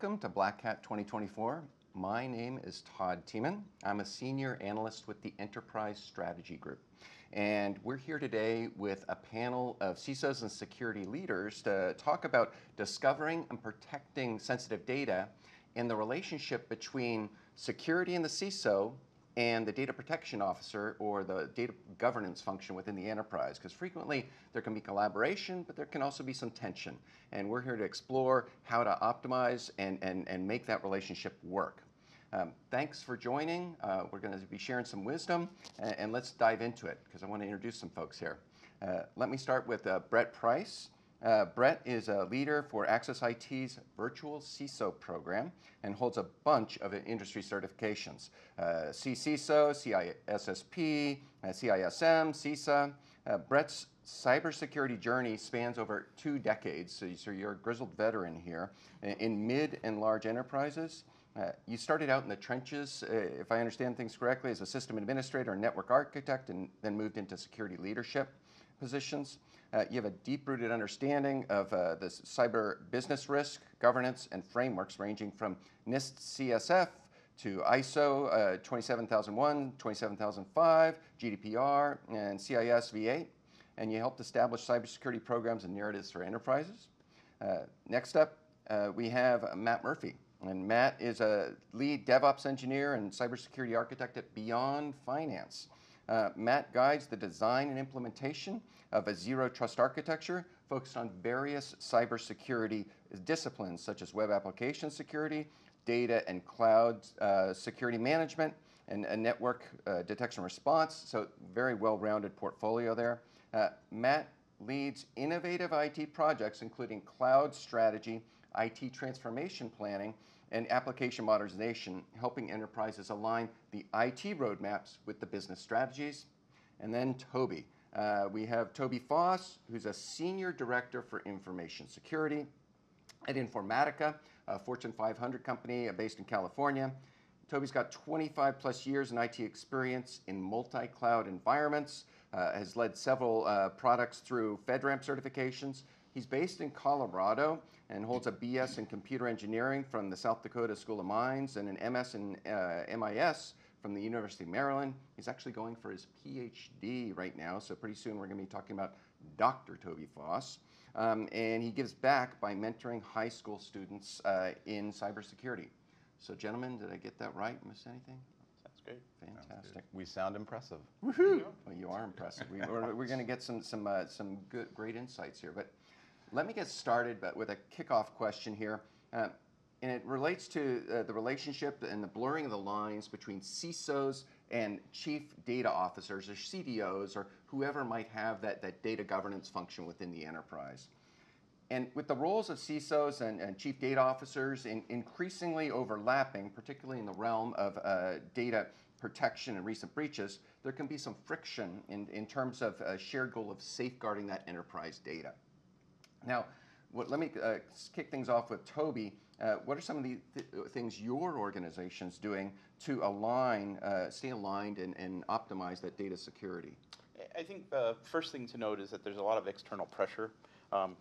Welcome to Black Hat 2024. My name is Todd Tiemann. I'm a senior analyst with the Enterprise Strategy Group. And we're here today with a panel of CISOs and security leaders to talk about discovering and protecting sensitive data and the relationship between security in the CISO and the data protection officer or the data governance function within the enterprise. Because frequently there can be collaboration, but there can also be some tension. And we're here to explore how to optimize and make that relationship work. Thanks for joining. We're going to be sharing some wisdom, and let's dive into it because I want to introduce some folks here. Let me start with Brett Price. Brett is a leader for AccessIT's virtual CISO program and holds a bunch of industry certifications. CISO, CISSP, CISM, CISA. Brett's cybersecurity journey spans over 2 decades, so you're a grizzled veteran here in mid and large enterprises. You started out in the trenches, if I understand things correctly, as a system administrator and network architect, and then moved into security leadership positions. You have a deep-rooted understanding of the cyber business risk, governance, and frameworks ranging from NIST CSF to ISO 27001, 27005, GDPR, and CIS V8. And you helped establish cybersecurity programs and narratives for enterprises. Next up, we have Matt Murphy. And Matt is a lead DevOps engineer and cybersecurity architect at Beyond Finance. Matt guides the design and implementation of a zero trust architecture focused on various cybersecurity disciplines such as web application security, data and cloud security management, and network detection response. So very well-rounded portfolio there. Matt leads innovative IT projects including cloud strategy, IT transformation planning, and application modernization, helping enterprises align the IT roadmaps with the business strategies. And then Toby. We have Toby Foss, who's a senior director for information security at Informatica, a Fortune 500 company based in California. Toby's got 25 plus years in IT experience in multi-cloud environments, has led several products through FedRAMP certifications. He's based in Colorado and holds a BS in computer engineering from the South Dakota School of Mines and an MS in MIS from the University of Maryland. He's actually going for his PhD right now, so pretty soon we're going to be talking about Dr. Toby Foss. And he gives back by mentoring high school students in cybersecurity. So gentlemen, did I get that right? Miss anything? That's great. Fantastic. We sound impressive. Woohoo! Well, you are impressive. We're going to get some great insights here. But let me get started with a kickoff question here. And it relates to the relationship and the blurring of the lines between CISOs and chief data officers or CDOs or whoever might have that data governance function within the enterprise. And with the roles of CISOs and chief data officers increasingly overlapping, particularly in the realm of data protection and recent breaches, there can be some friction in terms of a shared goal of safeguarding that enterprise data. Now, let me kick things off with Toby. What are some of the things your organization's doing to stay aligned and optimize that data security? I think the first thing to note is that there's a lot of external pressure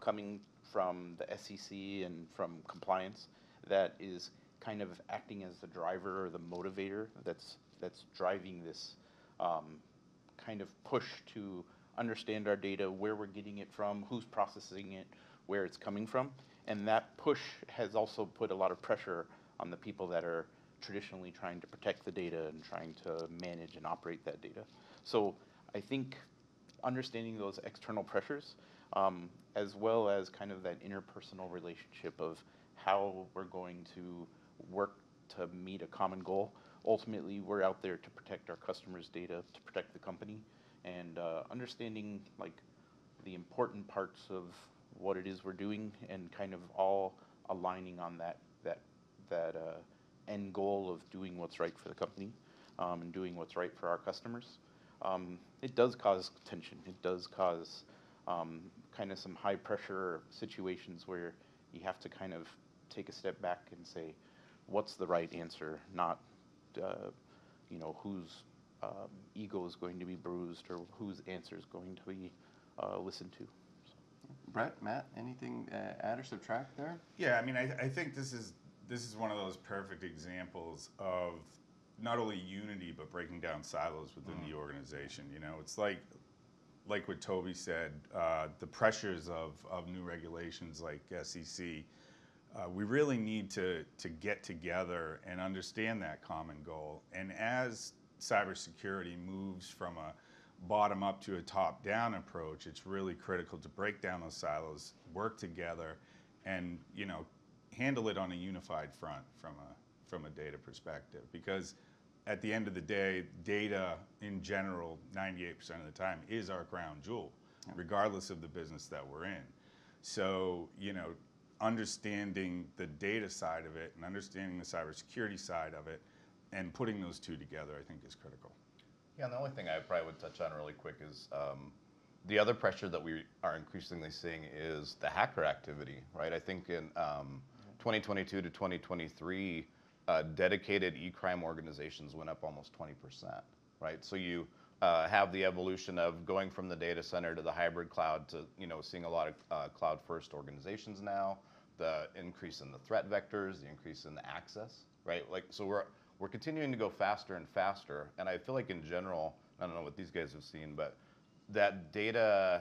coming from the SEC and from compliance that is kind of acting as the driver or the motivator that's driving this kind of push to understand our data, where we're getting it from, who's processing it, where it's coming from. And that push has also put a lot of pressure on the people that are traditionally trying to protect the data and trying to manage and operate that data. So I think understanding those external pressures, as well as kind of that interpersonal relationship of how we're going to work to meet a common goal. Ultimately, we're out there to protect our customers' data, to protect the company, and understanding like the important parts of what it is we're doing and kind of all aligning on that end goal of doing what's right for the company and doing what's right for our customers. It does cause tension. It does cause kind of some high pressure situations where you have to kind of take a step back and say, what's the right answer, not whose ego is going to be bruised or whose answer is going to be listened to. Brett, Matt, anything add or subtract there? Yeah, I mean, I think this is this is one of those perfect examples of not only unity but breaking down silos within the organization. You know, it's like what Toby said, the pressures of new regulations like SEC. We really need to get together and understand that common goal. And as cybersecurity moves from a bottom up to a top down approach, it's really critical to break down those silos, work together, and handle it on a unified front from a data perspective. Because at the end of the day, data in general, 98% of the time, is our crown jewel, regardless of the business that we're in. So, understanding the data side of it and understanding the cybersecurity side of it and putting those two together, I think, is critical. Yeah, and the only thing I probably would touch on really quick is the other pressure that we are increasingly seeing is the hacker activity, right? I think in 2022 to 2023, dedicated e-crime organizations went up almost 20%, right? So you have the evolution of going from the data center to the hybrid cloud to, seeing a lot of cloud-first organizations now, the increase in the threat vectors, the increase in the access, right? Like, so we're continuing to go faster and faster, and I feel like in general, I don't know what these guys have seen, but that data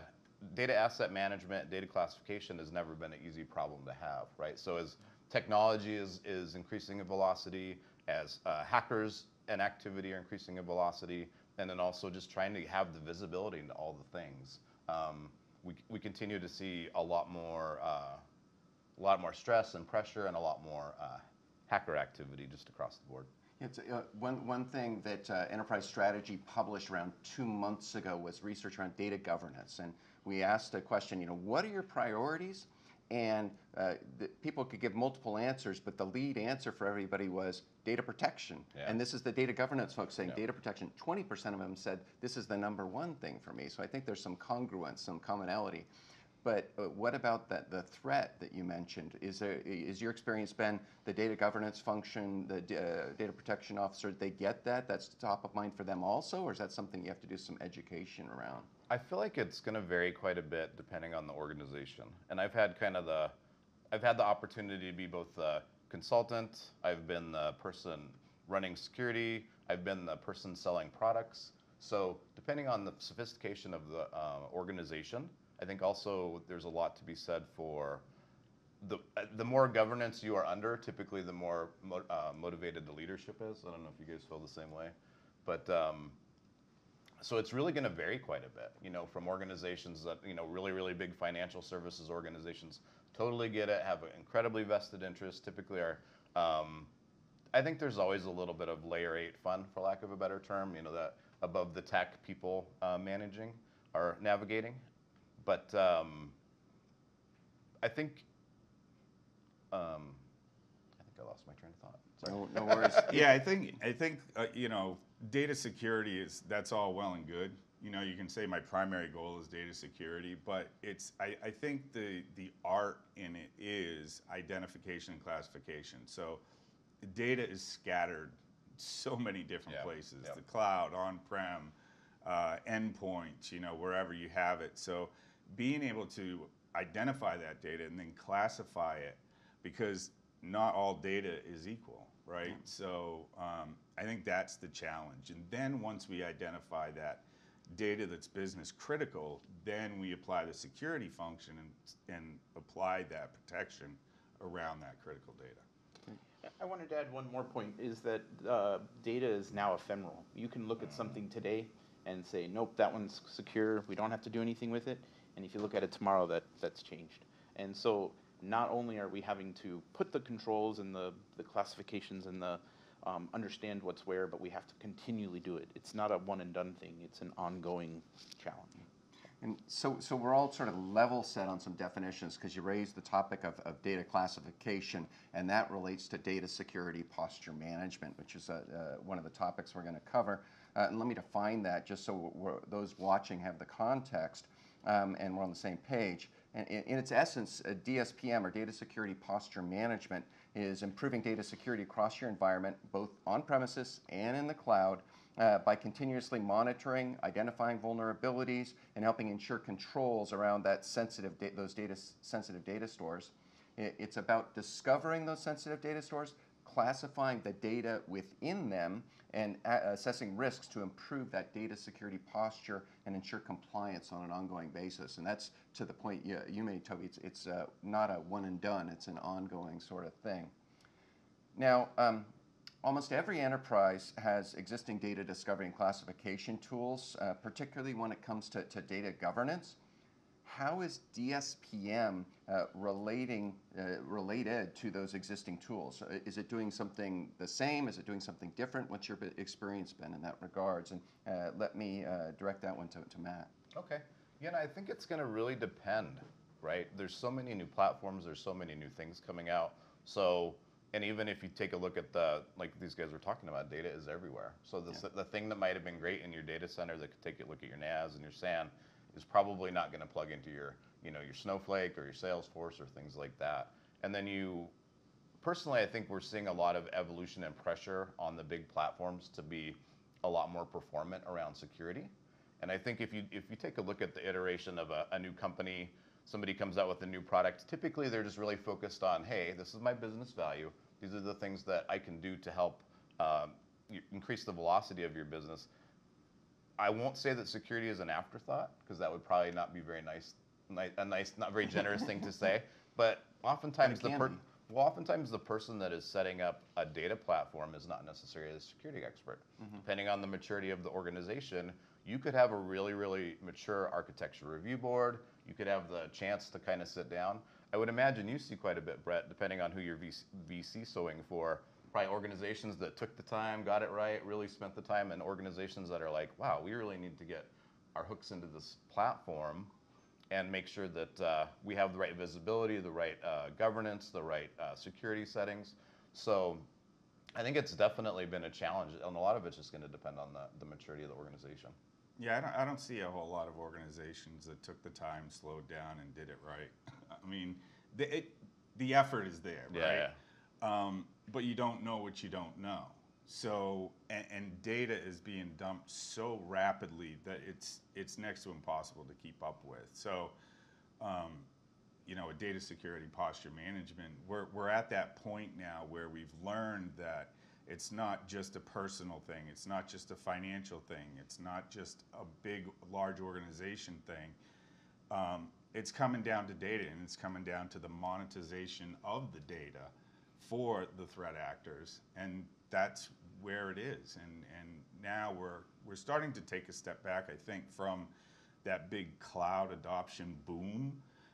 asset management, data classification has never been an easy problem to have, right? So as technology is increasing in velocity, as hackers and activity are increasing in velocity, and then also just trying to have the visibility into all the things, we continue to see a lot more stress and pressure and a lot more hacker activity just across the board. It's one thing that Enterprise Strategy published around 2 months ago was research around data governance, and we asked a question, what are your priorities? And people could give multiple answers, but the lead answer for everybody was data protection. Yeah. And this is the data governance folks saying data protection. 20% of them said this is the #1 thing for me. So I think there's some congruence, some commonality. But what about the threat that you mentioned? Is your experience been the data governance function, the data protection officer, they get that? That's top of mind for them also? Or is that something you have to do some education around? I feel like it's going to vary quite a bit depending on the organization. And I've had the opportunity to be both the consultant, I've been the person running security, I've been the person selling products. So depending on the sophistication of the organization, I think also there's a lot to be said for the more governance you are under, typically the more motivated the leadership is. I don't know if you guys feel the same way, but so it's really going to vary quite a bit, from organizations that, really, really big financial services organizations totally get it, have an incredibly vested interest, typically are, I think there's always a little bit of layer 8 fun, for lack of a better term, that above the tech people managing or navigating. But I think I lost my train of thought. Sorry. No worries. Yeah, I think data security that's all well and good. You can say my primary goal is data security, but I think the art in it is identification and classification. So data is scattered so many different places, the cloud, on-prem, endpoints, wherever you have it. So being able to identify that data and then classify it, because not all data is equal, right? So I think that's the challenge. And then once we identify that data that's business critical, then we apply the security function and apply that protection around that critical data. I wanted to add one more point, is that data is now ephemeral. You can look at something today and say, nope, that one's secure, we don't have to do anything with it. And if you look at it tomorrow, that's changed. And so not only are we having to put the controls and the classifications and the understand what's where, but we have to continually do it. It's not a one and done thing, it's an ongoing challenge. And so we're all sort of level set on some definitions, because you raised the topic of data classification, and that relates to data security posture management, which is one of the topics we're going to cover. And let me define that just so those watching have the context, and we're on the same page. And in its essence, DSPM, or Data Security Posture Management, is improving data security across your environment, both on-premises and in the cloud, by continuously monitoring, identifying vulnerabilities, and helping ensure controls around that those sensitive data stores. It's about discovering those sensitive data stores, classifying the data within them, and assessing risks to improve that data security posture and ensure compliance on an ongoing basis. And that's to the point you made, Toby. It's not a one and done. It's an ongoing sort of thing. Now, almost every enterprise has existing data discovery and classification tools, particularly when it comes to data governance. How is DSPM related to those existing tools? Is it doing something the same? Is it doing something different? What's your experience been in that regards? And let me direct that one to Matt. Okay. Yeah, and I think it's going to really depend, right? There's so many new platforms. There's so many new things coming out. So, and even if you take a look at like these guys were talking about, data is everywhere. So the thing that might have been great in your data center that could take a look at your NAS and your SAN is probably not going to plug into your Snowflake or your Salesforce or things like that. And then personally, I think we're seeing a lot of evolution and pressure on the big platforms to be a lot more performant around security. And I think if you take a look at the iteration of a new company, somebody comes out with a new product, typically they're just really focused on, hey, this is my business value. These are the things that I can do to help increase the velocity of your business. I won't say that security is an afterthought, because that would probably not be very nice, not very generous thing to say. But oftentimes oftentimes the person that is setting up a data platform is not necessarily a security expert. Depending on the maturity of the organization, you could have a really, really mature architecture review board. You could have the chance to kind of sit down. I would imagine you see quite a bit, Brett, depending on who you're VC-soing for. Probably organizations that took the time, got it right, really spent the time, and organizations that are like, wow, we really need to get our hooks into this platform and make sure that we have the right visibility, the right governance, the right security settings. So I think it's definitely been a challenge, and a lot of it's just going to depend on the maturity of the organization. Yeah, I don't see a whole lot of organizations that took the time, slowed down, and did it right. I mean, the effort is there, right? Yeah. But you don't know what you don't know. So, and data is being dumped so rapidly that it's next to impossible to keep up with. So, a data security posture management, we're at that point now where we've learned that it's not just a personal thing. It's not just a financial thing. It's not just a big, large organization thing. It's coming down to data, and it's coming down to the monetization of the data for the threat actors, and that's where it is. And now we're starting to take a step back, I think, from that big cloud adoption boom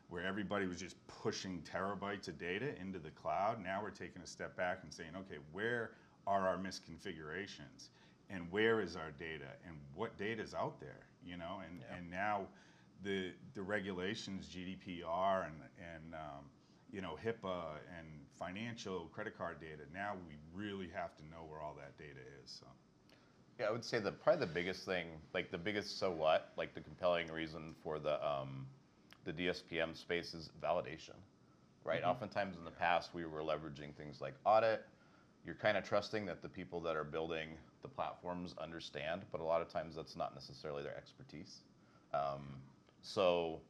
where everybody was just pushing terabytes of data into the cloud. Now we're taking a step back and saying, okay, where are our misconfigurations, and where is our data, and what data is out there, and now the regulations, GDPR and HIPAA and financial credit card data, now we really have to know where all that data is. So. Yeah, I would say that probably the biggest thing, like the biggest so what, like the compelling reason for the DSPM space is validation, right? Oftentimes in the past, we were leveraging things like audit. You're kind of trusting that the people that are building the platforms understand, but a lot of times that's not necessarily their expertise. So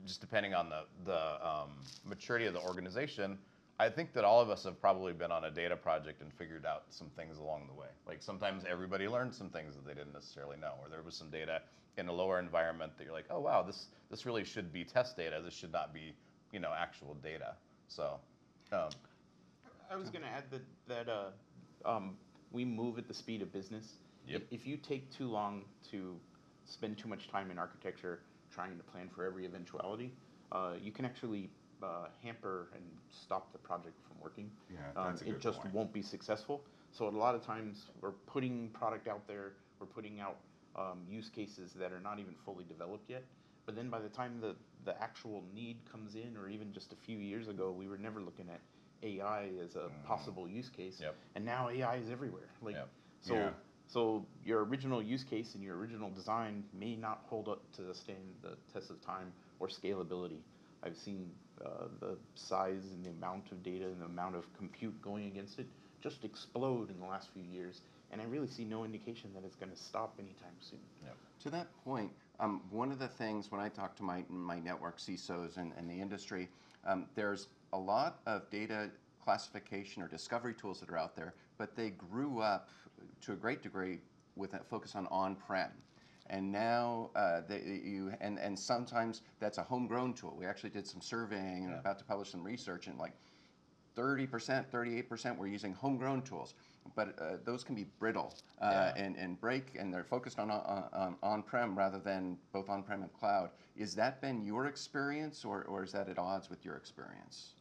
just depending on the maturity of the organization, I think that all of us have probably been on a data project and figured out some things along the way. Like sometimes everybody learned some things that they didn't necessarily know, or there was some data in a lower environment that you're like, oh wow, this really should be test data. This should not be, actual data. So. I was going to add that we move at the speed of business. Yep. If you take too long to spend too much time in architecture trying to plan for every eventuality, you can actually hamper and stop the project from working. Yeah, that's a good It just point. won't be successful. So a lot of times we're putting product out there, we're putting out use cases that are not even fully developed yet. But then by the time the actual need comes in, or even just a few years ago, we were never looking at AI as a possible use case. Yep. And now AI is everywhere. Yep. So your original use case and your original design may not hold up to the test of time or scalability. I've seen the size and the amount of data and the amount of compute going against it just explode in the last few years, and I really see no indication that it's going to stop anytime soon. Yep. To that point, one of the things when I talk to my network CISOs and the industry, there's a lot of data classification or discovery tools that are out there, but they grew up to a great degree with a focus on on-prem. And now and sometimes that's a homegrown tool. We actually did some surveying and about to publish some research, and like 30%, 38% were using homegrown tools, but those can be brittle and break, and they're focused on on-prem rather than both on-prem and cloud. Is that been your experience, or is that at odds with your experience?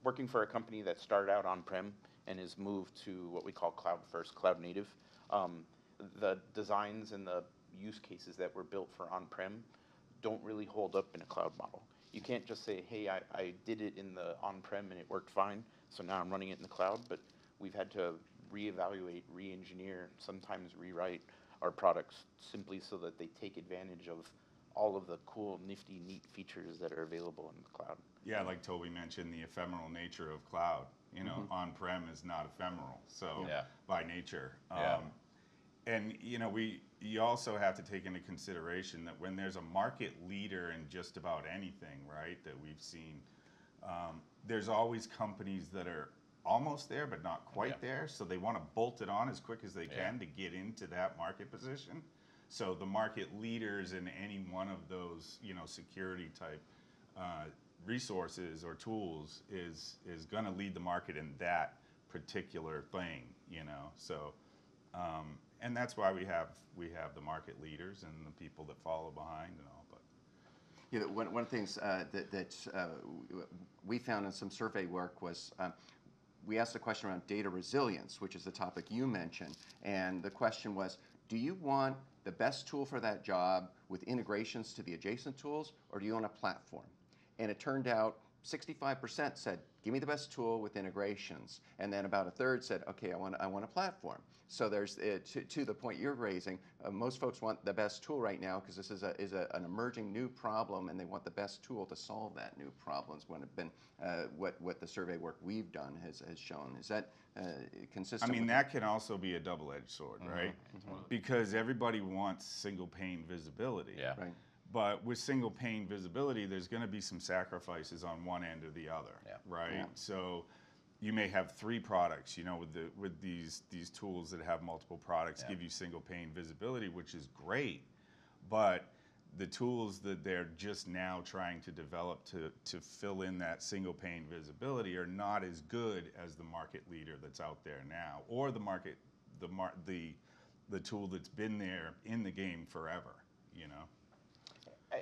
Working for a company that started out on-prem and has moved to what we call cloud first, cloud native, the designs and the use cases that were built for on-prem don't really hold up in a cloud model. You can't just say, hey, I did it in the on-prem and it worked fine, so now I'm running it in the cloud. But we've had to reevaluate, re-engineer, sometimes rewrite our products simply so that they take advantage of all of the cool, nifty, neat features that are available in the cloud. Yeah, like Toby mentioned, the ephemeral nature of cloud. You know, on-prem is not ephemeral, so by nature. And you also have to take into consideration that when there's a market leader in just about anything, right, that we've seen, there's always companies that are almost there but not quite there, so they want to bolt it on as quick as they can to get into that market position. So the market leaders in any one of those, security type resources or tools is going to lead the market in that particular thing, So, and that's why we have the market leaders and the people that follow behind and all. But one of the things that we found in some survey work was we asked a question around data resilience, which is the topic you mentioned, and the question was, do you want the best tool for that job with integrations to the adjacent tools, or do you want a platform? And it turned out 65% said, give me the best tool with integrations. And then about a third said, okay, I want a platform. So there's, to the point you're raising, most folks want the best tool right now because this is an emerging new problem, and they want the best tool to solve that new problem. It's been what the survey work we've done has shown. Is that consistent? I mean, that can also be a double-edged sword, right? Because everybody wants single pane visibility. Yeah. Right. But with single pane visibility, there's going to be some sacrifices on one end or the other, right? Yeah. So you may have 3 products, with these tools that have multiple products give you single pane visibility, which is great. But the tools that they're just now trying to develop to fill in that single pane visibility are not as good as the market leader that's out there now, or the tool that's been there in the game forever,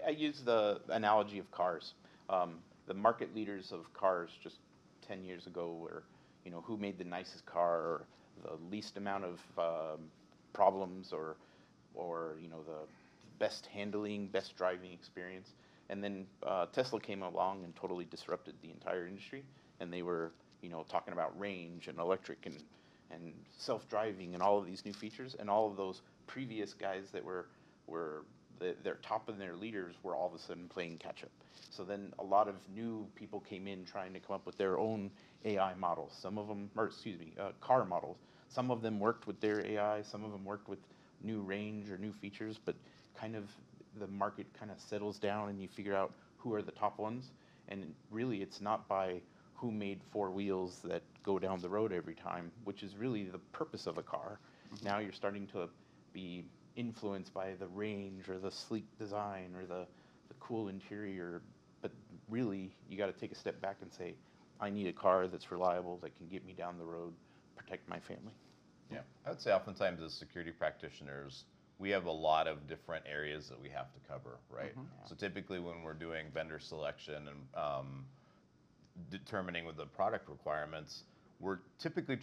I use the analogy of cars. The market leaders of cars just 10 years ago were, who made the nicest car, or the least amount of problems, or the best handling, best driving experience. And then Tesla came along and totally disrupted the entire industry. And they were, talking about range and electric and self-driving and all of these new features. And all of those previous guys that were their top of their leaders were all of a sudden playing catch up. So then a lot of new people came in trying to come up with their own AI models. Some of them, car models. Some of them worked with their AI. Some of them worked with new range or new features. But kind of the market kind of settles down, and you figure out who are the top ones. And really, it's not by who made 4 wheels that go down the road every time, which is really the purpose of a car. Now you're starting to be influenced by the range or the sleek design or the cool interior, but really you got to take a step back and say, I need a car that's reliable, that can get me down the road, protect my family. Yeah, I would say oftentimes as security practitioners, we have a lot of different areas that we have to cover, right? So typically when we're doing vendor selection and determining with the product requirements, we're typically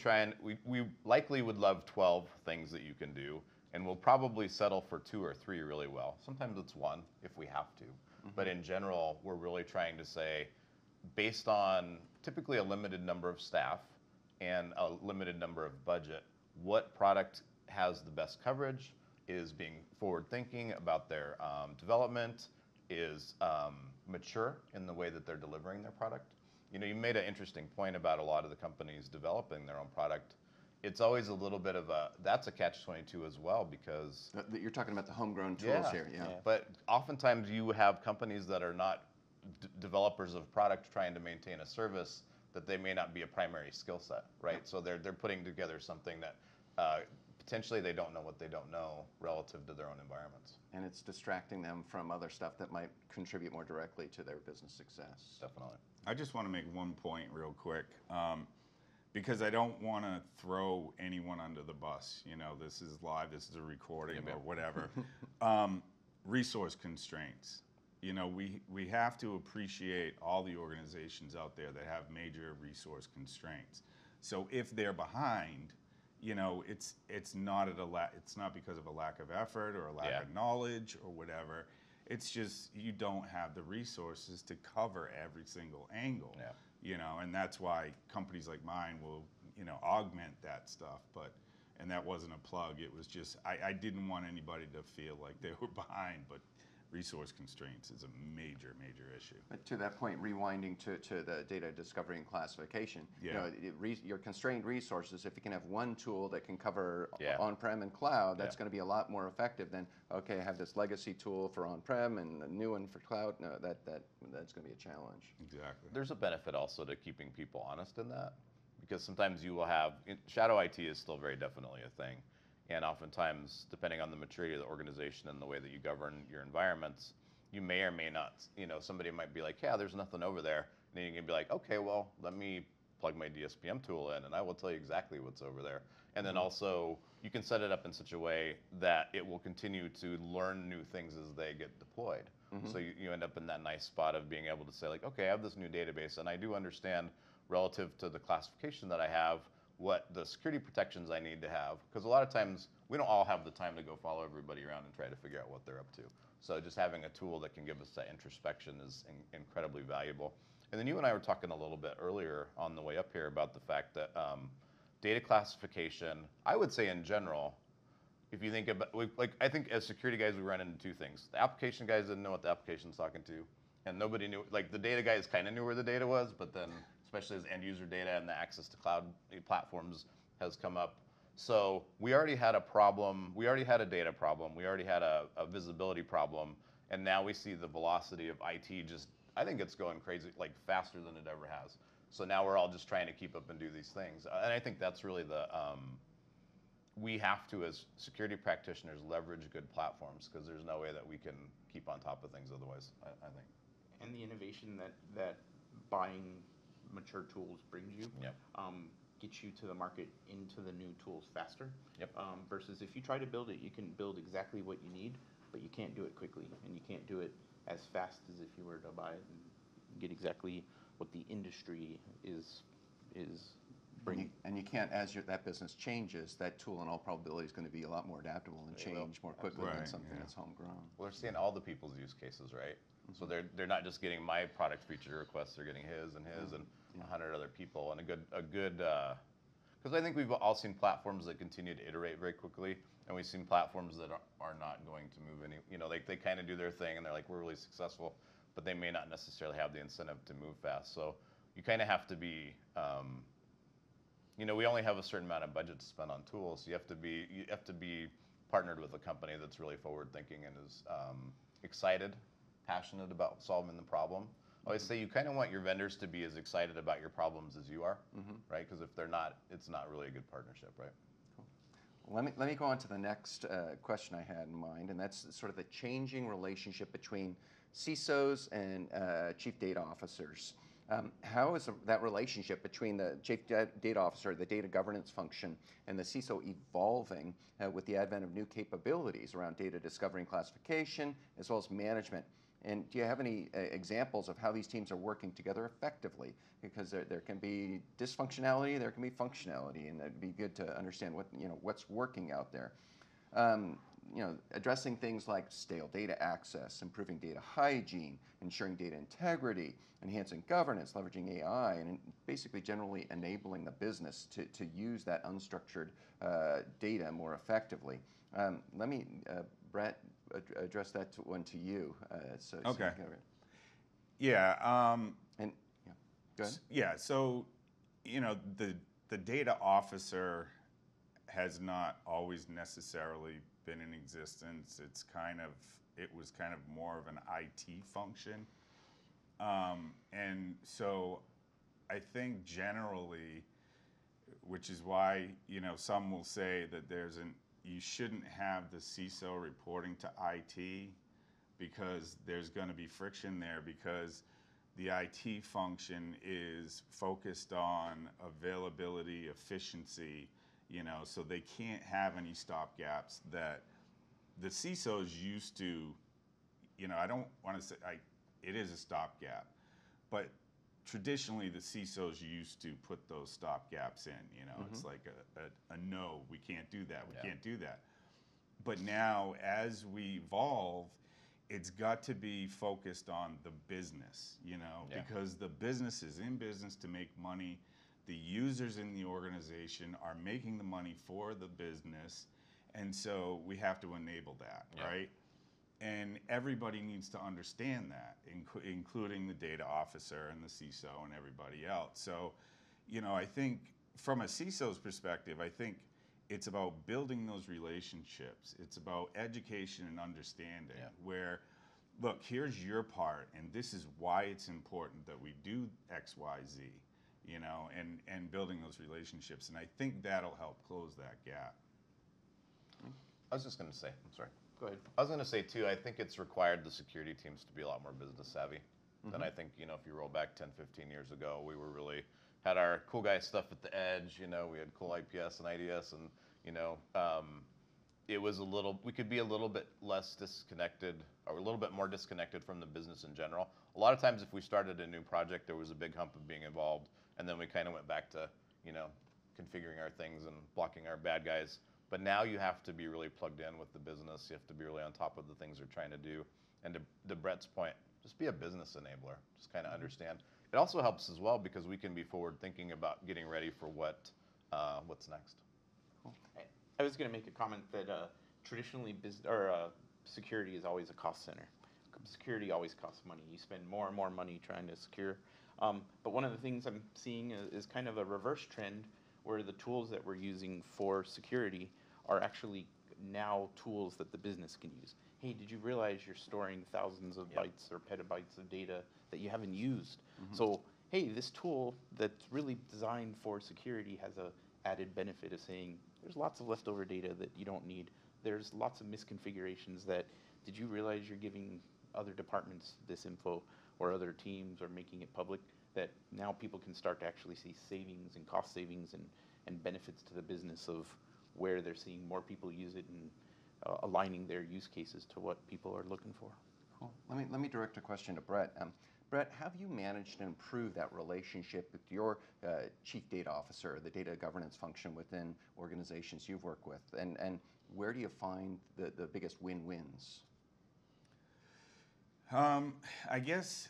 we likely would love 12 things that you can do, and we'll probably settle for 2 or 3 really well. Sometimes it's 1 if we have to. But in general, we're really trying to say, based on typically a limited number of staff and a limited number of budget, what product has the best coverage, is being forward-thinking about their development, is mature in the way that they're delivering their product. You made an interesting point about a lot of the companies developing their own product. It's always a little bit of that's a catch-22 as well, because You're talking about the homegrown tools here, yeah. But oftentimes you have companies that are not developers of product trying to maintain a service that they may not be a primary skill set, right? So they're putting together something that potentially they don't know what they don't know relative to their own environments. And it's distracting them from other stuff that might contribute more directly to their business success. Definitely. I just want to make one point real quick, because I don't want to throw anyone under the bus. You know, this is live, this is a recording or whatever. Resource constraints. You know, we have to appreciate all the organizations out there that have major resource constraints. So if they're behind, you know, it's not because of a lack of effort or a lack of knowledge or whatever. It's just you don't have the resources to cover every single angle. Yeah. You know, and that's why companies like mine will, you know, augment that stuff. And that wasn't a plug. It was just I didn't want anybody to feel like they were behind, but resource constraints is a major, major issue. But to that point, rewinding to the data discovery and classification, you know, your constrained resources, if you can have one tool that can cover on-prem and cloud, that's going to be a lot more effective than, okay, I have this legacy tool for on-prem and a new one for cloud. No, that's going to be a challenge. Exactly. There's a benefit also to keeping people honest in that, because sometimes you will have, shadow IT is still very definitely a thing. And oftentimes, depending on the maturity of the organization and the way that you govern your environments, you may or may not, you know, somebody might be like, yeah, there's nothing over there. And then you can be like, okay, well, let me plug my DSPM tool in and I will tell you exactly what's over there. And then also, you can set it up in such a way that it will continue to learn new things as they get deployed. So you end up in that nice spot of being able to say like, okay, I have this new database and I do understand relative to the classification that I have, what the security protections I need to have, because a lot of times we don't all have the time to go follow everybody around and try to figure out what they're up to. So just having a tool that can give us that introspection is incredibly valuable. And then you and I were talking a little bit earlier on the way up here about the fact that data classification, I would say in general, if you think about, like I think as security guys we run into two things. The application guys didn't know what the application's talking to, and nobody knew, like the data guys kind of knew where the data was, but then especially as end user data and the access to cloud platforms has come up. So we already had a problem, we already had a data problem, we already had a visibility problem, and now we see the velocity of IT just, I think it's going crazy, like faster than it ever has. So now we're all just trying to keep up and do these things. And I think that's really the, we have to, as security practitioners, leverage good platforms, because there's no way that we can keep on top of things otherwise, I think. And the innovation that buying mature tools brings you, gets you to the market into the new tools faster. Versus if you try to build it, you can build exactly what you need, but you can't do it quickly, and you can't do it as fast as if you were to buy it and get exactly what the industry is bringing. And you can't, as that business changes, that tool in all probability is going to be a lot more adaptable and change more quickly than something that's homegrown. Well, they're seeing all the people's use cases, right? So they're not just getting my product feature requests; they're getting his and 100 other people, and a good because I think we've all seen platforms that continue to iterate very quickly, and we've seen platforms that are not going to move any. You know, like they kind of do their thing, and they're like, we're really successful, but they may not necessarily have the incentive to move fast. So you kind of have to be. You know, we only have a certain amount of budget to spend on tools. So you have to be partnered with a company that's really forward thinking and is excited, passionate about solving the problem. I always say you kind of want your vendors to be as excited about your problems as you are, right? Because if they're not, it's not really a good partnership, right? Cool. Let me go on to the next question I had in mind, and that's sort of the changing relationship between CISOs and chief data officers. How is that relationship between the chief data officer, the data governance function, and the CISO evolving with the advent of new capabilities around data discovery and classification, as well as management? And do you have any examples of how these teams are working together effectively? Because there can be dysfunctionality, there can be functionality, and it'd be good to understand what's working out there. Addressing things like stale data access, improving data hygiene, ensuring data integrity, enhancing governance, leveraging AI, and basically generally enabling the business to use that unstructured data more effectively. Let me, Brett, address that one to you. Okay. And go ahead. Yeah. So, the data officer has not always necessarily been in existence. It was kind of more of an IT function. And so I think generally, which is why, some will say that you shouldn't have the CISO reporting to IT, because there's going to be friction there, because the IT function is focused on availability, efficiency, so they can't have any stopgaps that the CISOs used to, I don't want to say, it is a stopgap, but traditionally the CISOs used to put those stopgaps in, it's like a no, we can't do that, we can't do that. But now as we evolve, it's got to be focused on the business, because the business is in business to make money. The users in the organization are making the money for the business. And so we have to enable that, right? And everybody needs to understand that, including the data officer and the CISO and everybody else. So, I think from a CISO's perspective, I think it's about building those relationships. It's about education and understanding where, look, here's your part, and this is why it's important that we do X, Y, Z, and building those relationships. And I think that'll help close that gap. I was just going to say, I'm sorry. Go ahead. I was going to say, too, I think it's required the security teams to be a lot more business savvy than I think, if you roll back 10, 15 years ago, we were really, had our cool guy stuff at the edge, we had cool IPS and IDS, and, it was we could be a little bit less disconnected, or a little bit more disconnected from the business in general. A lot of times if we started a new project, there was a big hump of being involved, and then we kind of went back to, configuring our things and blocking our bad guys. But now you have to be really plugged in with the business. You have to be really on top of the things they're trying to do. And to Brett's point, just be a business enabler. Just kind of understand. It also helps as well because we can be forward thinking about getting ready for what's next. Cool. I was going to make a comment that traditionally security is always a cost center. Security always costs money. You spend more and more money trying to secure. But one of the things I'm seeing is kind of a reverse trend where the tools that we're using for security are actually now tools that the business can use. Hey, did you realize you're storing thousands of bytes or petabytes of data that you haven't used? So, hey, this tool that's really designed for security has a added benefit of saying there's lots of leftover data that you don't need. There's lots of misconfigurations that, did you realize you're giving other departments this info or other teams or making it public? That now people can start to actually see savings and cost savings and benefits to the business of where they're seeing more people use it and aligning their use cases to what people are looking for. Cool. Let me direct a question to Brett. Brett, have you managed to improve that relationship with your chief data officer, the data governance function within organizations you've worked with? And where do you find the biggest win-wins? I guess,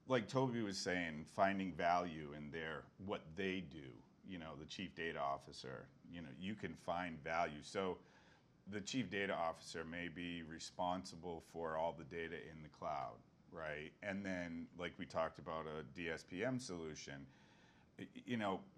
like Toby was saying, finding value in what they do, the chief data officer, you can find value. So the chief data officer may be responsible for all the data in the cloud, right? And then, like we talked about a DSPM solution,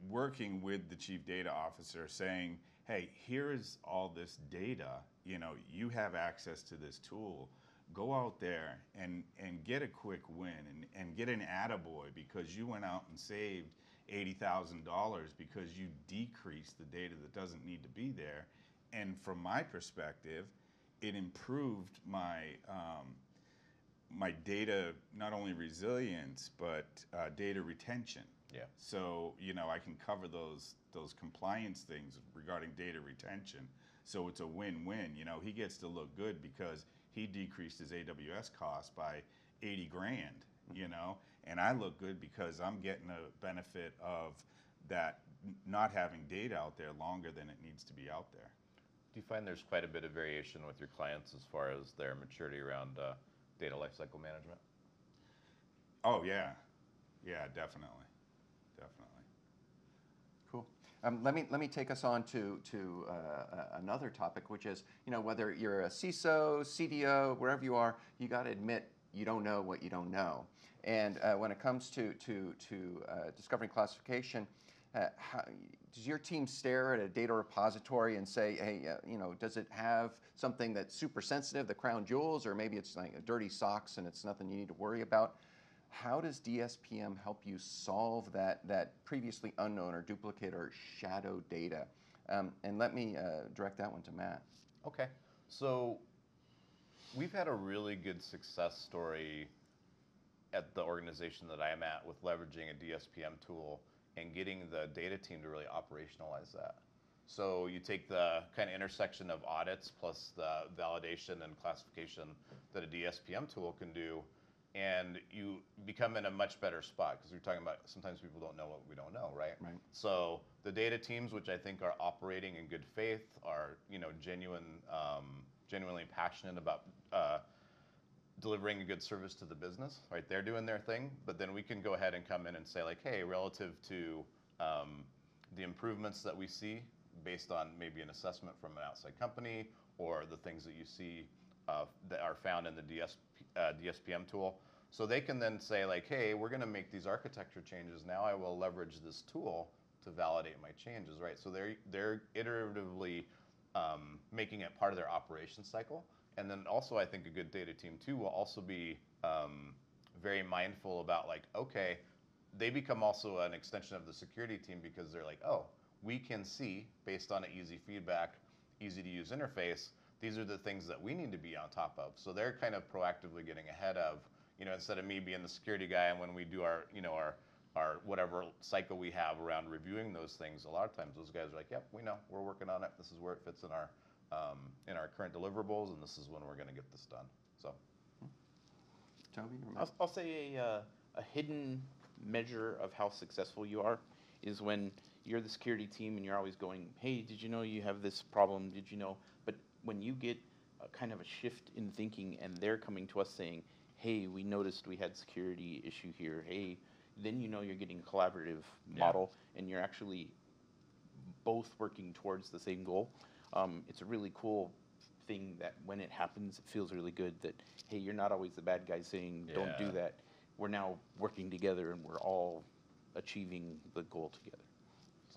working with the chief data officer saying, hey, here is all this data, you have access to this tool. Go out there and get a quick win and get an attaboy because you went out and saved $80,000 because you decreased the data that doesn't need to be there. And from my perspective, it improved my my data, not only resilience, but data retention. Yeah. So, I can cover those compliance things regarding data retention. So it's a win-win. He gets to look good because he decreased his AWS cost by 80 grand, and I look good because I'm getting a benefit of that not having data out there longer than it needs to be out there. Do you find there's quite a bit of variation with your clients as far as their maturity around data lifecycle management? Oh, yeah. Yeah, definitely. Definitely. Cool. Let me take us on to another topic, which is, whether you're a CISO, CDO, wherever you are, you got to admit you don't know what you don't know. And when it comes to discovery and classification, does your team stare at a data repository and say, hey, does it have something that's super sensitive, the crown jewels, or maybe it's like a dirty socks and it's nothing you need to worry about? How does DSPM help you solve that previously unknown or duplicate or shadow data? And let me direct that one to Matt. Okay, so we've had a really good success story at the organization that I am at with leveraging a DSPM tool and getting the data team to really operationalize that. So you take the kind of intersection of audits plus the validation and classification that a DSPM tool can do, and you become in a much better spot, because we're talking about sometimes people don't know what we don't know, right? Right. So the data teams, which I think are operating in good faith, are genuinely passionate about delivering a good service to the business, right? They're doing their thing, but then we can go ahead and come in and say like, hey, relative to the improvements that we see based on maybe an assessment from an outside company or the things that you see that are found in the DSPM tool. So they can then say like, hey, we're gonna make these architecture changes. Now I will leverage this tool to validate my changes, right? So they're iteratively making it part of their operation cycle. And then also I think a good data team too will also be very mindful about like, okay, they become also an extension of the security team, because they're like, oh, we can see based on an easy feedback, easy to use interface, these are the things that we need to be on top of. So they're kind of proactively getting ahead of, instead of me being the security guy, and when we do our whatever cycle we have around reviewing those things, a lot of times those guys are like, yep, we know, we're working on it. This is where it fits in our current deliverables, and this is when we're going to get this done. So, Toby, or Matt? I'll say a hidden measure of how successful you are is when you're the security team and you're always going, hey, did you know you have this problem? Did you know? But when you get a kind of a shift in thinking and they're coming to us saying, hey, we noticed we had security issue here, hey, then you're getting a collaborative model and you're actually both working towards the same goal. It's a really cool thing that when it happens, it feels really good that, hey, you're not always the bad guy saying, don't do that. We're now working together and we're all achieving the goal together.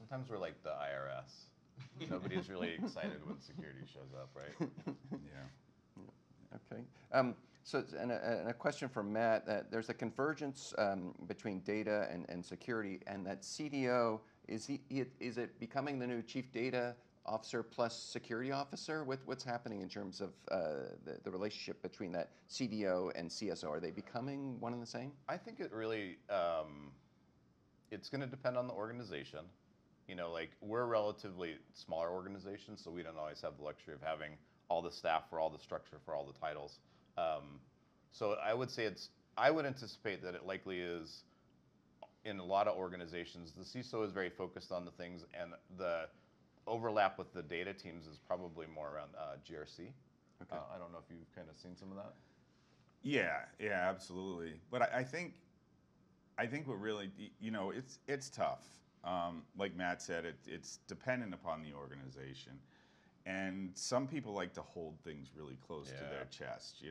sometimes we're like the IRS. Nobody's really excited when security shows up, right? Yeah. Okay. So, and a question from Matt. There's a convergence between data and security, and that CDO, is it becoming the new chief data officer plus security officer? What's happening in terms of the relationship between that CDO and CSO? Are they becoming one and the same? I think it really, it's going to depend on the organization. Like we're a relatively smaller organization, so we don't always have the luxury of having all the staff for all the structure for all the titles. So I would say I would anticipate that it likely is in a lot of organizations, the CISO is very focused on the things, and the overlap with the data teams is probably more around GRC. Okay. I don't know if you've kind of seen some of that. Yeah, absolutely. But I think what really, it's tough. Like Matt said, it's dependent upon the organization. And some people like to hold things really close to their chest,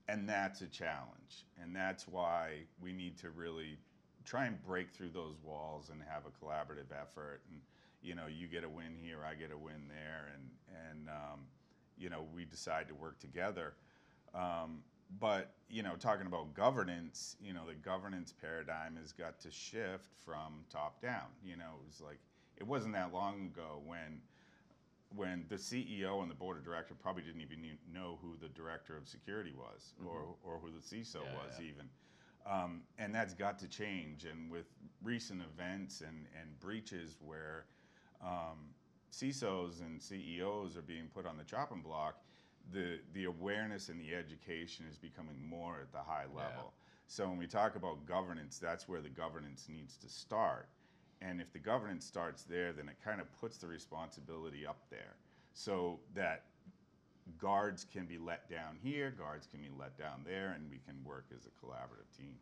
and that's a challenge. And that's why we need to really try and break through those walls and have a collaborative effort. And, you get a win here, I get a win there, and we decide to work together. But, talking about governance, the governance paradigm has got to shift from top down. It wasn't that long ago when the CEO and the board of directors probably didn't even know who the director of security was, or who the CISO was even. And that's got to change. And with recent events and breaches where CISOs and CEOs are being put on the chopping block, the awareness and the education is becoming more at the high level. So when we talk about governance, that's where the governance needs to start. And if the governance starts there, then it kind of puts the responsibility up there so that guards can be let down here, guards can be let down there, and we can work as a collaborative team.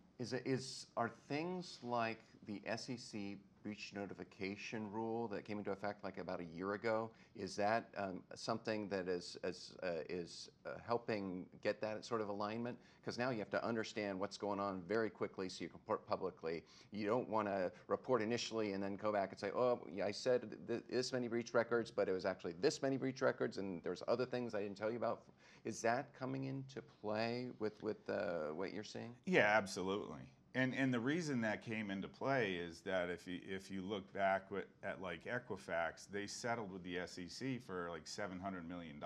Are things like the SEC breach notification rule that came into effect like about a year ago. Is that something that is helping get that sort of alignment? Because now you have to understand what's going on very quickly so you can report publicly. You don't want to report initially and then go back and say, oh, yeah, I said this many breach records, but it was actually this many breach records, and there's other things I didn't tell you about. Is that coming into play with what you're seeing? Yeah, absolutely. And the reason that came into play is that if you look back at like Equifax, they settled with the SEC for like $700 million,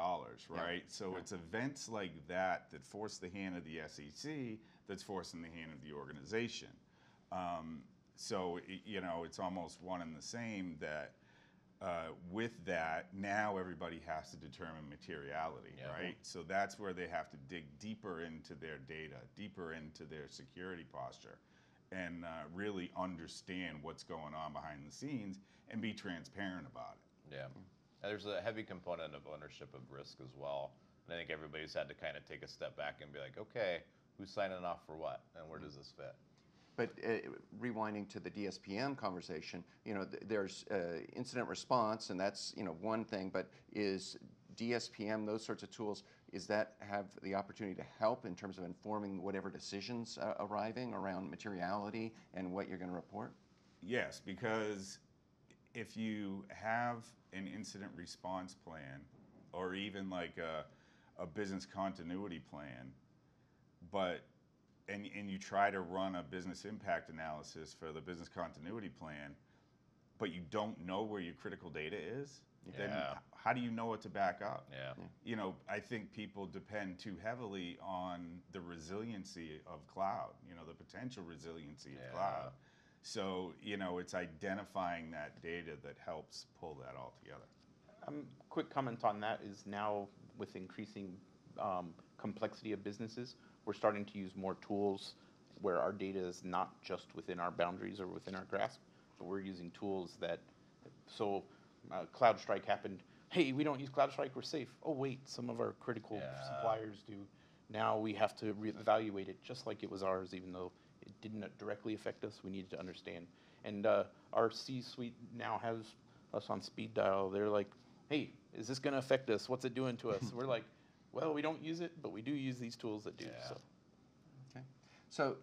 right? Yeah. So it's events like that that force the hand of the SEC that's forcing the hand of the organization. So it's almost one and the same that with that, now everybody has to determine materiality, right? So that's where they have to dig deeper into their data, deeper into their security posture, and really understand what's going on behind the scenes and be transparent about it. Yeah. And there's a heavy component of ownership of risk as well. And I think everybody's had to kind of take a step back and be like, okay, who's signing off for what, and where does this fit? But rewinding to the DSPM conversation, there's incident response, and that's one thing. But is DSPM, those sorts of tools, is that have the opportunity to help in terms of informing whatever decisions arriving around materiality and what you're going to report? Yes, because if you have an incident response plan, or even like a business continuity plan, and you try to run a business impact analysis for the business continuity plan, but you don't know where your critical data is, then how do you know what to back up? Yeah. I think people depend too heavily on the resiliency of cloud, the potential resiliency of cloud. So, it's identifying that data that helps pull that all together. Quick comment on that is now with increasing complexity of businesses, we're starting to use more tools where our data is not just within our boundaries or within our grasp, but we're using tools that, CloudStrike happened. Hey, we don't use CloudStrike, we're safe. Oh wait, some of our critical suppliers do. Now we have to reevaluate it just like it was ours, even though it didn't directly affect us. We needed to understand. And our C-suite now has us on speed dial. They're like, hey, is this going to affect us? What's it doing to us? We're like, well, we don't use it, but we do use these tools that do. Yeah. So. Okay. So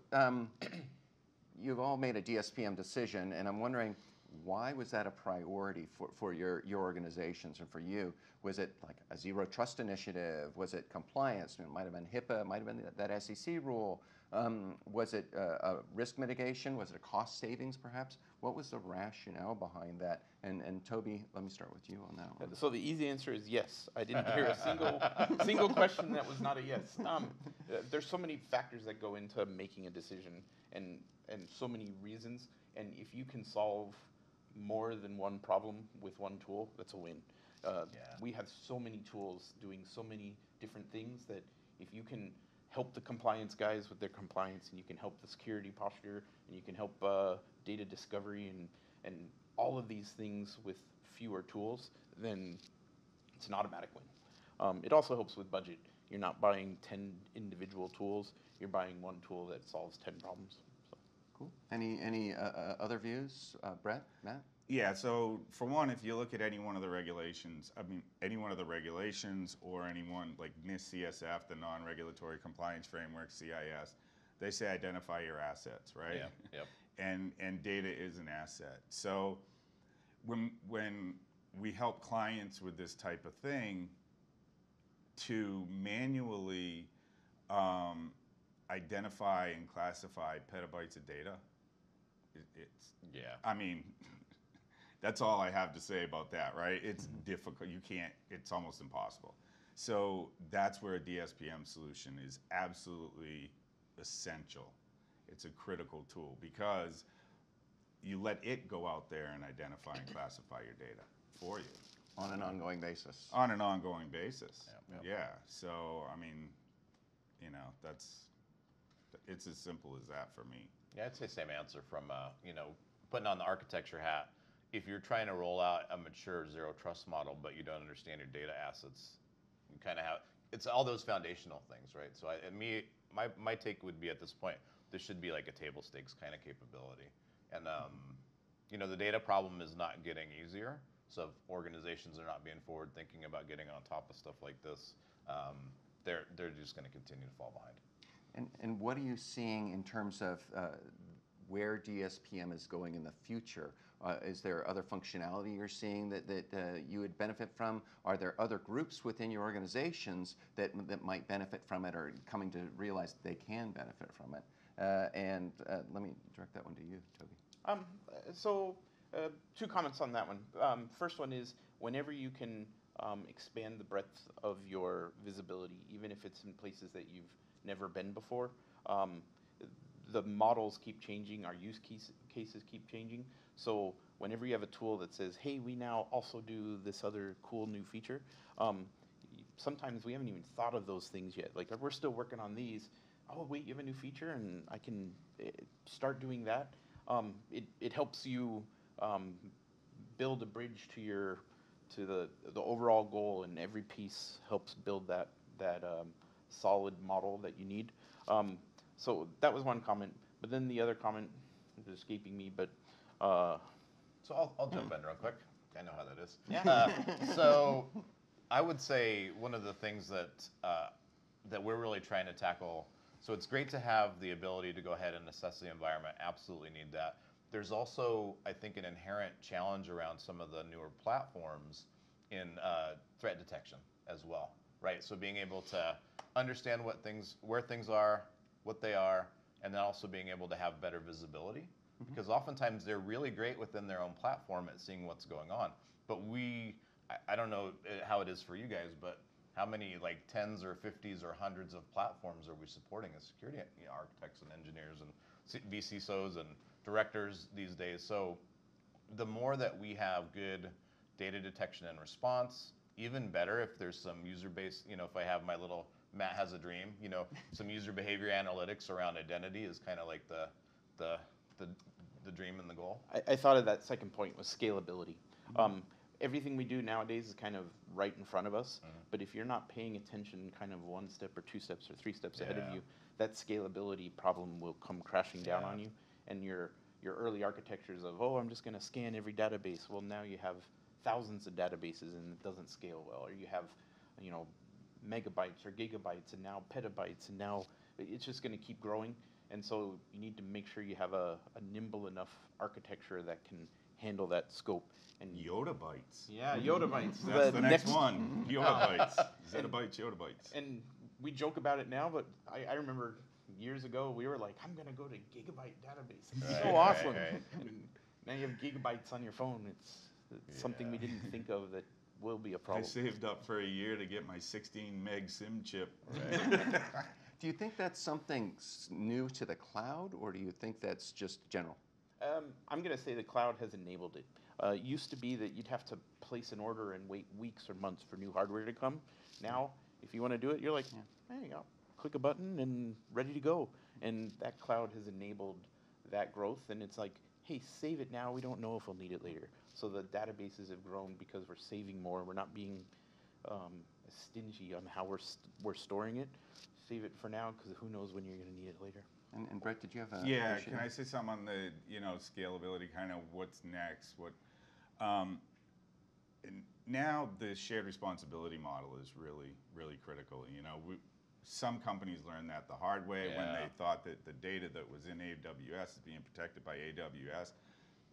you've all made a DSPM decision, and I'm wondering, why was that a priority for your organizations and for you? Was it like a zero trust initiative? Was it compliance? It might have been HIPAA, it might have been that SEC rule. Was it a risk mitigation? Was it a cost savings perhaps? What was the rationale behind that? And Toby, let me start with you on that one. So the easy answer is yes. I didn't hear a single question that was not a yes. There's so many factors that go into making a decision, and so many reasons. And if you can solve more than one problem with one tool, that's a win. We have so many tools doing so many different things that if you can help the compliance guys with their compliance, and you can help the security posture, and you can help data discovery and all of these things with fewer tools, then it's an automatic win. It also helps with budget. You're not buying 10 individual tools, you're buying one tool that solves 10 problems. So. Cool. Any other views, Brett, Matt? Yeah, so for one, if you look at any one of the regulations, or anyone like NIST CSF, the non-regulatory compliance framework, CIS, they say identify your assets, right? Yeah. Yep. And data is an asset. So when we help clients with this type of thing to manually identify and classify petabytes of data, I mean, that's all I have to say about that, right? It's difficult. It's almost impossible. So that's where a DSPM solution is absolutely essential. It's a critical tool because you let it go out there and identify and classify your data for you. On an ongoing basis. On an ongoing basis. Yep. Yeah. So, I mean, it's as simple as that for me. Yeah, I'd say same answer from, putting on the architecture hat. If you're trying to roll out a mature zero trust model, but you don't understand your data assets, you kind of have, it's all those foundational things, right? So my take would be at this point, there should be like a table stakes kind of capability. And the data problem is not getting easier. So if organizations are not being forward thinking about getting on top of stuff like this, they're just going to continue to fall behind. And what are you seeing in terms of where DSPM is going in the future? Is there other functionality you're seeing that you would benefit from? Are there other groups within your organizations that might benefit from it or coming to realize that they can benefit from it? And let me direct that one to you, Toby. Two comments on that one. First one is whenever you can expand the breadth of your visibility, even if it's in places that you've never been before, the models keep changing, our use cases keep changing. So whenever you have a tool that says, hey, we now also do this other cool new feature, sometimes we haven't even thought of those things yet. Like we're still working on these. Oh, wait, you have a new feature and I can start doing that. It helps you build a bridge to the overall goal, and every piece helps build that solid model that you need. So that was one comment, but then the other comment is escaping me, but... So I'll jump in real quick. I know how that is. Yeah. So I would say one of the things that we're really trying to tackle, so it's great to have the ability to go ahead and assess the environment, absolutely need that. There's also, I think, an inherent challenge around some of the newer platforms in threat detection as well, right? So being able to understand where things are, what they are, and then also being able to have better visibility. Because oftentimes they're really great within their own platform at seeing what's going on. But I don't know how it is for you guys, but how many like tens or 50s or hundreds of platforms are we supporting as security architects and engineers and CISOs and directors these days? So the more that we have good data detection and response, even better if there's some user-based, if I have my little Matt has a dream, some user behavior analytics around identity is kind of like the dream and the goal. I thought of that second point was scalability. Everything we do nowadays is kind of right in front of us, but if you're not paying attention kind of one step or two steps or three steps ahead of you, that scalability problem will come crashing down on you. And your early architectures of, I'm just going to scan every database. Well, now you have thousands of databases and it doesn't scale well. Or you have, megabytes or gigabytes and now petabytes, and now it's just going to keep growing. And so you need to make sure you have a nimble enough architecture that can handle that scope. And Yoda bytes. Yeah, Yoda bytes. That's the next one. Yoda bytes. Zettabytes, Yoda bytes. And we joke about it now, but I remember years ago we were like, I'm going to go to gigabyte database. It's so awesome. Right. And now you have gigabytes on your phone. It's something we didn't think of that will be a problem. I saved up for a year to get my 16 meg SIM chip. Right. Do you think that's something new to the cloud, or do you think that's just general? I'm going to say the cloud has enabled it. It used to be that you'd have to place an order and wait weeks or months for new hardware to come. Now, if you want to do it, you're like, hey, I'll click a button and ready to go. And that cloud has enabled that growth. And it's like, hey, save it now. We don't know if we'll need it later. So the databases have grown because we're saving more. We're not being stingy on how we're storing it. Save it for now because who knows when you're going to need it later. And Brett, did you have a question? Can I say something on the scalability, kind of what's next? And now the shared responsibility model is really, really critical. Some companies learned that the hard way when they thought that the data that was in AWS is being protected by AWS.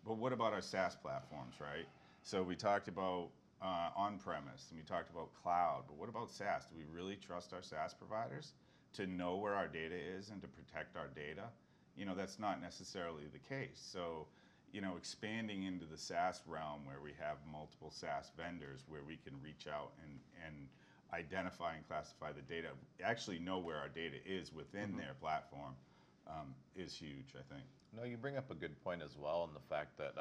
But what about our SaaS platforms, right? So we talked about on-premise and we talked about cloud, but what about SaaS? Do we really trust our SaaS providers to know where our data is and to protect our data? That's not necessarily the case. So, expanding into the SaaS realm where we have multiple SaaS vendors where we can reach out and identify and classify the data, actually know where our data is within their platform, is huge, I think. No, you bring up a good point as well in the fact that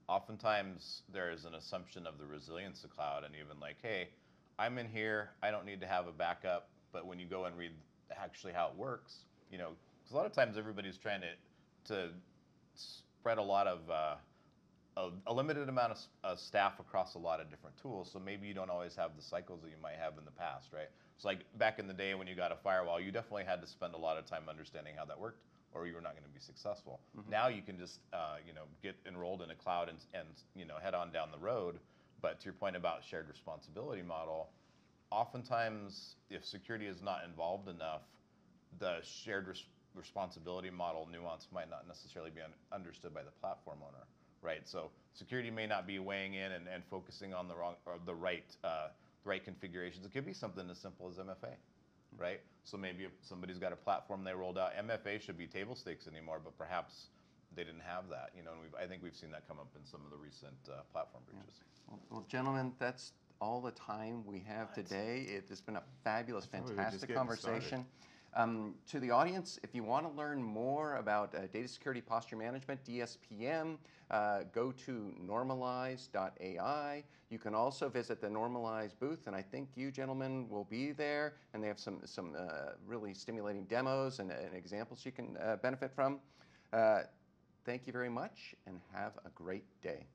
oftentimes there is an assumption of the resilience of cloud, and even like, hey, I'm in here, I don't need to have a backup. But when you go and read actually how it works, because a lot of times everybody's trying to spread a lot of a limited amount of staff across a lot of different tools. So maybe you don't always have the cycles that you might have in the past, right? So like back in the day when you got a firewall, you definitely had to spend a lot of time understanding how that worked. or you were not going to be successful. Now you can just get enrolled in a cloud and head on down the road. But to your point about shared responsibility model, oftentimes if security is not involved enough, the shared responsibility model nuance might not necessarily be understood by the platform owner, right? So security may not be weighing in and focusing on the right configurations. It could be something as simple as MFA, right? So maybe if somebody's got a platform they rolled out, MFA should be table stakes anymore, but perhaps they didn't have that, and I think we've seen that come up in some of the recent platform breaches. Well, gentlemen, that's all the time we have today. It has been a fabulous, fantastic conversation. To the audience, if you want to learn more about data security posture management, DSPM, go to Normalyze.ai. You can also visit the Normalyze booth, and I think you gentlemen will be there, and they have some really stimulating demos and examples you can benefit from. Thank you very much, and have a great day.